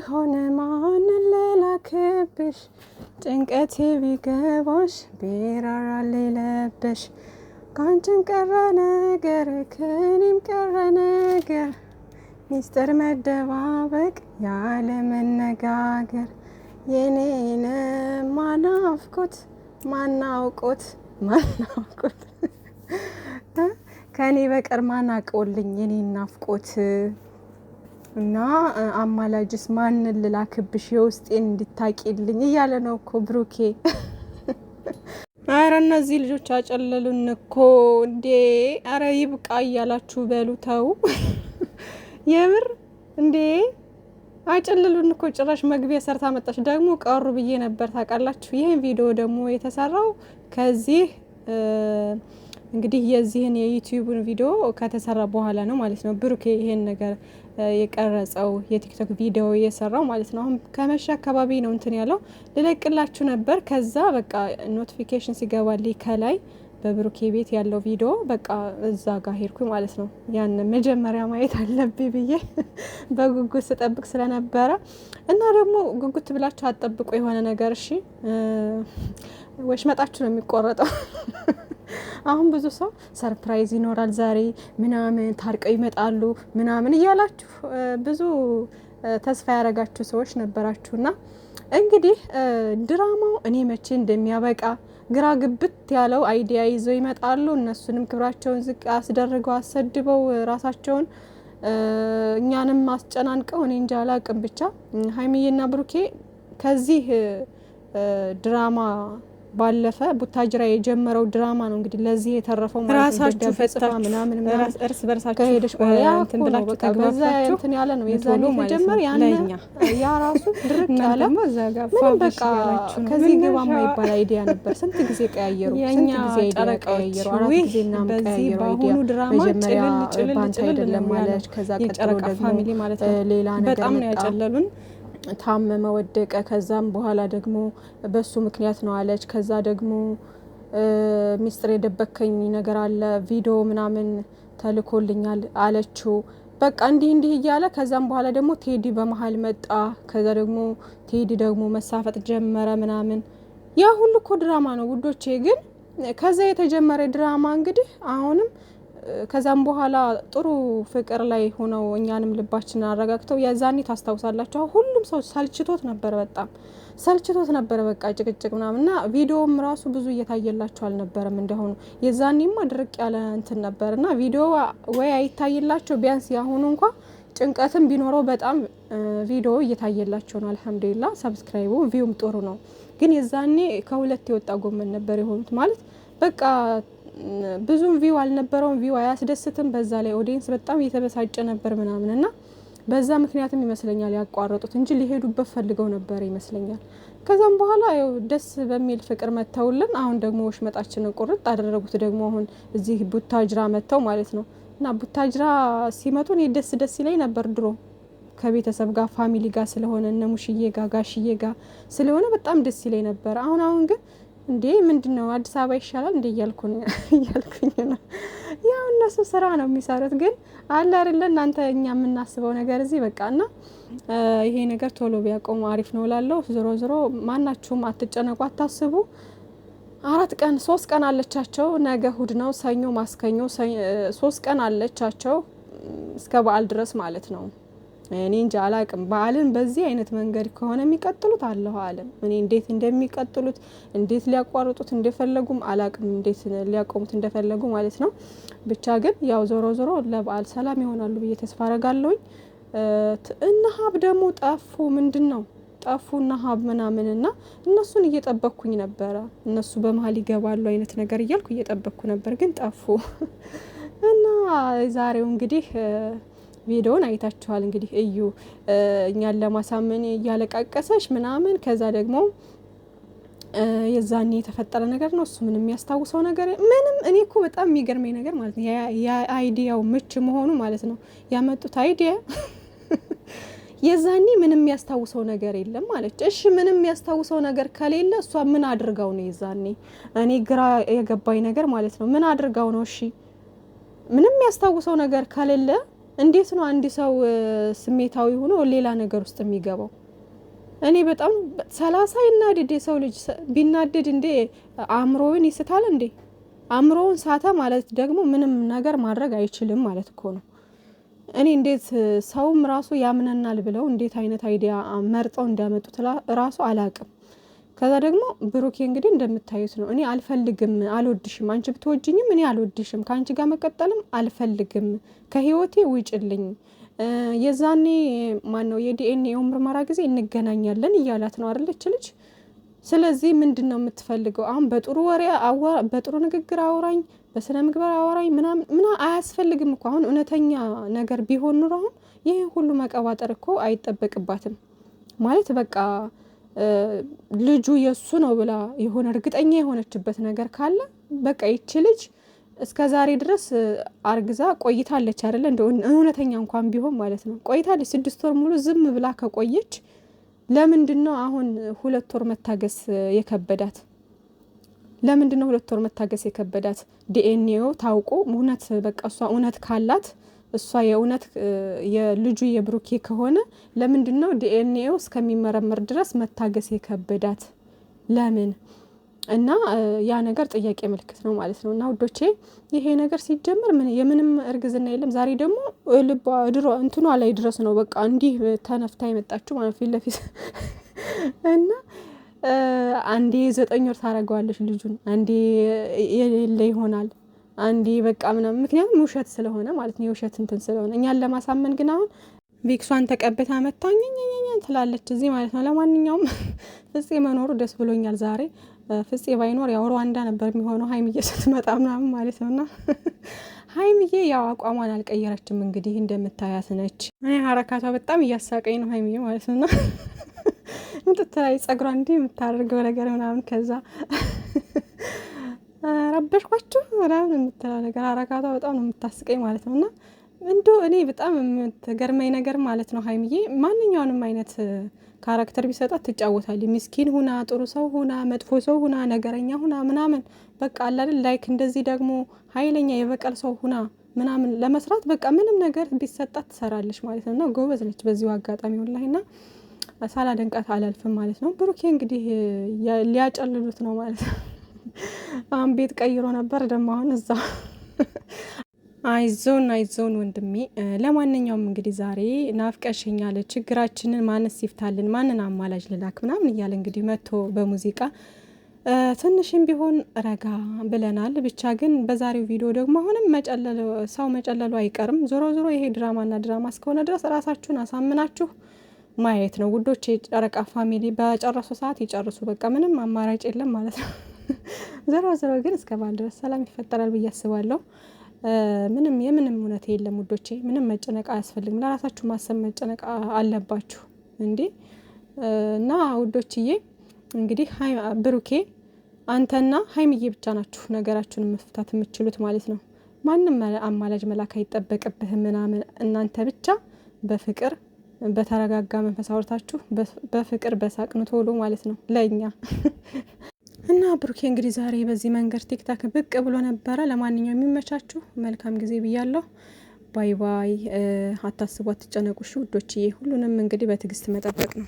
ቢሆን ማን ልላክብሽ ጭንቀቴ ቢገባሽ ቢራራል ለበሽ ካንቺም ቀረ ነገር ከኔም ቀረ ነገር ሚስጥር መደባበቅ ያለ መነጋገር የኔን ማናፍቆት ማናውቆት ከኔ በቀር ማናቀውልኝ የኔን ናፍቆት እና አማላጅስ ማን ልላክብሽ የውስጤን እንድታቂልኝ እያለ ነው እኮ ብሩኬ። አረ እነዚህ ልጆች አጨለሉን እኮ እንዴ! አረ ይብቃ እያላችሁ በሉ ተው። የምር እንዴ አጨለሉን እኮ። ጭራሽ መግቢያ ሰርታ መጣች። ደግሞ ቀሩ ብዬ ነበር ታውቃላችሁ። ይህን ቪዲዮ ደግሞ የተሰራው ከዚህ እንግዲህ የዚህን የዩቲዩብን ቪዲዮ ከተሰራ በኋላ ነው ማለት ነው። ብሩኬ ይሄን ነገር የቀረጸው የቲክቶክ ቪዲዮ የሰራው ማለት ነው። አሁን ከመሸ አካባቢ ነው እንትን ያለው ልለቅላችሁ ነበር። ከዛ በቃ ኖቲፊኬሽን ሲገባልኝ ከላይ በብሩኬ ቤት ያለው ቪዲዮ በቃ እዛ ጋር ሄድኩኝ ማለት ነው። ያን መጀመሪያ ማየት አለብኝ ብዬ በጉጉት ስጠብቅ ስለነበረ እና ደግሞ ጉጉት ብላችሁ አጠብቁ የሆነ ነገር እሺ። ወሽመጣችሁ ነው የሚቆረጠው። አሁን ብዙ ሰው ሰርፕራይዝ ይኖራል ዛሬ ምናምን ታርቀው ይመጣሉ ምናምን እያላችሁ ብዙ ተስፋ ያደረጋችሁ ሰዎች ነበራችሁና እንግዲህ ድራማው እኔ መቼ እንደሚያበቃ ግራ ግብት ያለው አይዲያ ይዘው ይመጣሉ። እነሱንም ክብራቸውን ዝቅ አስደርገው አሰድበው ራሳቸውን እኛንም አስጨናንቀው እኔ እንጃ አላቅም። ብቻ ሀይሚዬና ብሩኬ ከዚህ ድራማ ባለፈ ቡታጅራ የጀመረው ድራማ ነው እንግዲህ ለዚህ የተረፈው ማለት ነው። ራሳችሁ ፈጥፋ ምናምን እርስ በርሳችሁ ከሄደሽ በኋላ እንትን ብላችሁ ተግባባችሁ እንትን ያለ ነው የዛኔ ተጀመረ ያንኛ ያ ራሱ ድርቅ ያለ ምን በቃ ከዚህ ግባ ማይባል አይዲያ ነበር። ስንት ጊዜ ቀያየሩ ስንት ጊዜ አይዲያ ቀያየሩ አራት ጊዜና ቀያየሩ አይዲያ ድራማ ጭልል አይደለም ማለት ከዛ ቀጥሎ ደግሞ ፋሚሊ ማለት ነው ሌላ ነገር በጣም ነው ያጨለሉን። ታመመ ወደቀ። ከዛም በኋላ ደግሞ በሱ ምክንያት ነው አለች። ከዛ ደግሞ ሚስጥር የደበከኝ ነገር አለ ቪዲዮ ምናምን ተልኮልኛል አለችው። በቃ እንዲህ እያለ ከዛም በኋላ ደግሞ ቴዲ በመሀል መጣ። ከዛ ደግሞ ቴዲ ደግሞ መሳፈጥ ጀመረ ምናምን። ያ ሁሉ እኮ ድራማ ነው ውዶቼ። ግን ከዛ የተጀመረ ድራማ እንግዲህ አሁንም ከዛም በኋላ ጥሩ ፍቅር ላይ ሆነው እኛንም ልባችንን አረጋግተው የዛኔ ታስታውሳላችሁ። ሁሉም ሰው ሰልችቶት ነበር፣ በጣም ሰልችቶት ነበር። በቃ ጭቅጭቅ ምናምንና ቪዲዮም ራሱ ብዙ እየታየላቸው አልነበረም እንደሆኑ። የዛኔማ ድርቅ ያለ እንትን ነበርና ቪዲዮ ወይ አይታይላቸው ቢያንስ ያሁኑ እንኳ ጭንቀትም ቢኖረው በጣም ቪዲዮ እየታየላቸው ነው። አልሐምዱሊላህ ሰብስክራይቡ ቪውም ጥሩ ነው። ግን የዛኔ ከሁለት የወጣ ጎመን ነበር የሆኑት ማለት በቃ ብዙም ቪው አልነበረውም። ቪው አያስደስትም። በዛ ላይ ኦዲየንስ በጣም እየተበሳጨ ነበር ምናምንና በዛ ምክንያትም ይመስለኛል ያቋረጡት እንጂ ሊሄዱበት ፈልገው ነበር ይመስለኛል። ከዛም በኋላ ያው ደስ በሚል ፍቅር መተውልን። አሁን ደግሞ ወሽመጣችንን ቁርጥ አደረጉት። ደግሞ አሁን እዚህ ቡታጅራ መተው ማለት ነው። እና ቡታጅራ ሲመጡ እኔ ደስ ይለኝ ነበር ድሮ ከቤተሰብ ጋር ፋሚሊ ጋር ስለሆነ እነ ሙሽዬ ጋር ጋሽዬ ጋር ስለሆነ በጣም ደስ ይለኝ ነበር። አሁን ግን እንዴ ምንድነው አዲስ አበባ ይሻላል እንዴ እያልኩኝ ነው። ያው እነሱ ስራ ነው የሚሰሩት። ግን አለ አይደለ እናንተ እኛ የምናስበው ነገር እዚህ በቃና ይሄ ነገር ቶሎ ቢያቆሙ አሪፍ ነው እላለሁ። ዞሮ ማናችሁም አትጨነቁ፣ አታስቡ። 4 ቀን 3 ቀን አለቻቸው። ነገ እሁድ ነው፣ ሰኞ ማስከኞ 3 ቀን አለቻቸው እስከ በዓል ድረስ ማለት ነው። እኔ እንጃ አላቅም። በዓልን በዚህ አይነት መንገድ ከሆነ የሚቀጥሉት አላህ አለም። እኔ እንዴት እንደሚቀጥሉት እንዴት ሊያቋርጡት እንደፈለጉም አላቅም፣ እንዴት ሊያቆሙት እንደፈለጉ ማለት ነው። ብቻ ግን ያው ዞሮ ለበዓል ሰላም ይሆናሉ ብዬ ተስፋ አረጋለሁኝ። እና ሀብ ደግሞ ጠፉ። ምንድነው ጠፉና ሀብ ምናምንና እነሱን እየጠበቅኩኝ ነበረ። እነሱ በመሀል ይገባሉ አይነት ነገር እያልኩ እየጠበቅኩ ነበር፣ ግን ጠፉ። እና ዛሬው እንግዲህ ቪዲዮን አይታችኋል። እንግዲህ እዩ እኛን ለማሳመን እያለቃቀሰች ምናምን። ከዛ ደግሞ የዛኔ የተፈጠረ ነገር ነው። እሱ ምንም የሚያስታውሰው ነገር ምንም። እኔ እኮ በጣም የሚገርመኝ ነገር ማለት ነው የአይዲያው ምች መሆኑ ማለት ነው። ያመጡት አይዲያ የዛኔ ምንም የሚያስታውሰው ነገር የለም ማለት። እሺ ምንም የሚያስታውሰው ነገር ከሌለ እሷ ምን አድርጋው ነው የዛኔ? እኔ ግራ የገባኝ ነገር ማለት ነው ምን አድርጋው ነው? እሺ ምንም የሚያስታውሰው ነገር ከሌለ እንዴት ነው አንድ ሰው ስሜታዊ ሆኖ ሌላ ነገር ውስጥ የሚገባው? እኔ በጣም 30 ይናደድ የሰው ልጅ ቢናደድ እንዴ አእምሮውን ይስታል እንዴ? አእምሮውን ሳተ ማለት ደግሞ ምንም ነገር ማድረግ አይችልም ማለት እኮ ነው። እኔ እንዴት ሰውም ራሱ ያምነናል ብለው እንዴት አይነት አይዲያ መርጠው እንዲያመጡት ራሱ አላቅም። ከዛ ደግሞ ብሩኬ እንግዲህ እንደምታዩት ነው። እኔ አልፈልግም፣ አልወድሽም፣ አንቺ ብትወጂኝም እኔ አልወድሽም፣ ከአንቺ ጋር መቀጠልም አልፈልግም፣ ከህይወቴ ውጭልኝ፣ የዛኔ ማነው የዲኤንኤው ምርመራ ጊዜ እንገናኛለን እያላት ነው አይደለች ልጅ። ስለዚህ ምንድን ነው የምትፈልገው አሁን? በጥሩ ወሬ በጥሩ ንግግር አውራኝ፣ በስነ ምግባር አውራኝ ምና አያስፈልግም እኮ አሁን እውነተኛ ነገር ቢሆን ኑሮ አሁን ይህ ሁሉ መቀባጠር እኮ አይጠበቅባትም ማለት በቃ ልጁ የሱ ነው ብላ የሆነ እርግጠኛ የሆነችበት ነገር ካለ በቃ ይቺ ልጅ እስከ ዛሬ ድረስ አርግዛ ቆይታለች አይደለ? እንደ እውነተኛ እንኳን ቢሆን ማለት ነው ቆይታለች። 6 ወር ሙሉ ዝም ብላ ከቆየች ለምንድነው አሁን 2 ወር መታገስ የከበዳት? ለምንድነው 2 ወር መታገስ የከበዳት? ዲኤንኤው ታውቆ እውነት በቃ እሷ እውነት ካላት እሷ የእውነት የልጁ የብሩኬ ከሆነ ለምንድነው ዲኤንኤው እስከሚመረመር ድረስ መታገስ የከበዳት? ለምን? እና ያ ነገር ጥያቄ ምልክት ነው ማለት ነው። እና ውዶቼ ይሄ ነገር ሲጀመር የምንም እርግዝና የለም። ዛሬ ደግሞ ልቧ ድሮ እንትኗ ላይ ድረስ ነው በቃ እንዲህ ተነፍታ የመጣችው ማለት ፊት ለፊት እና አንዴ 9 ወር ታረገዋለች ልጁን፣ አንዴ የሌለ ይሆናል፣ አንዴ በቃ ምናምን። ምክንያቱም ውሸት ስለሆነ ማለት ነው፣ የውሸት እንትን ስለሆነ እኛን ለማሳመን ግን አሁን ቪክሷን ተቀብታ መታኘኝ ትላለች እዚህ ማለት ነው። ለማንኛውም ፍፄ መኖሩ ደስ ብሎኛል ዛሬ። ፍፄ ባይኖር ያው ሩዋንዳ ነበር የሚሆነው ሀይሚዬ ስትመጣ ምናምን ማለት ነውና ሀይሚዬ ያው አቋሟን አልቀየረችም። እንግዲህ እንደምታያት ነች። እኔ ሀረካቷ በጣም እያሳቀኝ ነው ሀይሚዬ ማለት ነውና ምጥታይ ጸጉሯ እንዲህ የምታደርገው ነገር ምናምን ከዛ ረበሽኳችሁ ምናምን የምትለው ነገር ሀረካቷ በጣም ነው የምታስቀኝ ማለት ነውና እንዶ እኔ በጣም የምትገርመኝ ነገር ማለት ነው ሀይሚዬ ማንኛውንም አይነት ካራክተር ቢሰጣት ትጫወታለች። ምስኪን ሁና፣ ጥሩ ሰው ሁና፣ መጥፎ ሰው ሁና፣ ነገረኛ ሁና ምናምን በቃ አለ አይደል ላይክ እንደዚህ ደግሞ ኃይለኛ የበቀል ሰው ሁና ምናምን ለመስራት በቃ ምንም ነገር ቢሰጣት ትሰራለች ማለት ነውና ጎበዝ ነች በዚሁ አጋጣሚ ወላሂና ሳላደንቃት አላልፍም ማለት ነው። ብሩኬ እንግዲህ ሊያጨልሉት ነው ማለት ነው። አሁን ቤት ቀይሮ ነበር ደግሞ አሁን እዛ አይዞን ወንድሜ። ለማንኛውም እንግዲህ ዛሬ ናፍቀሽኛል፣ ችግራችንን ማንስ ይፍታልን፣ ማንን አማላጅ ልላክ ምናምን እያለ እንግዲህ መጥቶ በሙዚቃ ትንሽም ቢሆን ረጋ ብለናል። ብቻ ግን በዛሬው ቪዲዮ ደግሞ አሁንም ሰው መጨለሉ አይቀርም። ዞሮ ዞሮ ይሄ ድራማና ድራማ እስከሆነ ድረስ ራሳችሁን አሳምናችሁ ማየት ነው ውዶች። የጨረቃ ፋሚሊ በጨረሱ ሰዓት ይጨርሱ፣ በቃ ምንም አማራጭ የለም ማለት ነው። ዞሮ ግን እስከ ባል ድረስ ሰላም ይፈጠራል ብዬ አስባለሁ። የምንም እውነት የለም ውዶቼ። ምንም መጨነቅ አያስፈልግም። ለራሳችሁ ማሰብ መጨነቅ አለባችሁ እንዴ። እና ውዶችዬ እንግዲህ ብሩኬ አንተና ሀይሚዬ ብቻ ናችሁ ነገራችሁን መፍታት የምትችሉት ማለት ነው። ማንም አማላጅ መላክ አይጠበቅብህም ምናምን። እናንተ ብቻ በፍቅር በተረጋጋ መንፈስ አውርታችሁ በፍቅር በሳቅኑ ቶሎ ማለት ነው ለእኛ እና ብሩኬ እንግዲህ ዛሬ በዚህ መንገድ ቲክታክ ብቅ ብሎ ነበረ። ለማንኛውም የሚመቻችሁ መልካም ጊዜ ብያለሁ። ባይ ባይ። አታስቡ፣ አትጨነቁ ውዶችዬ። ሁሉንም እንግዲህ በትዕግስት መጠበቅ ነው።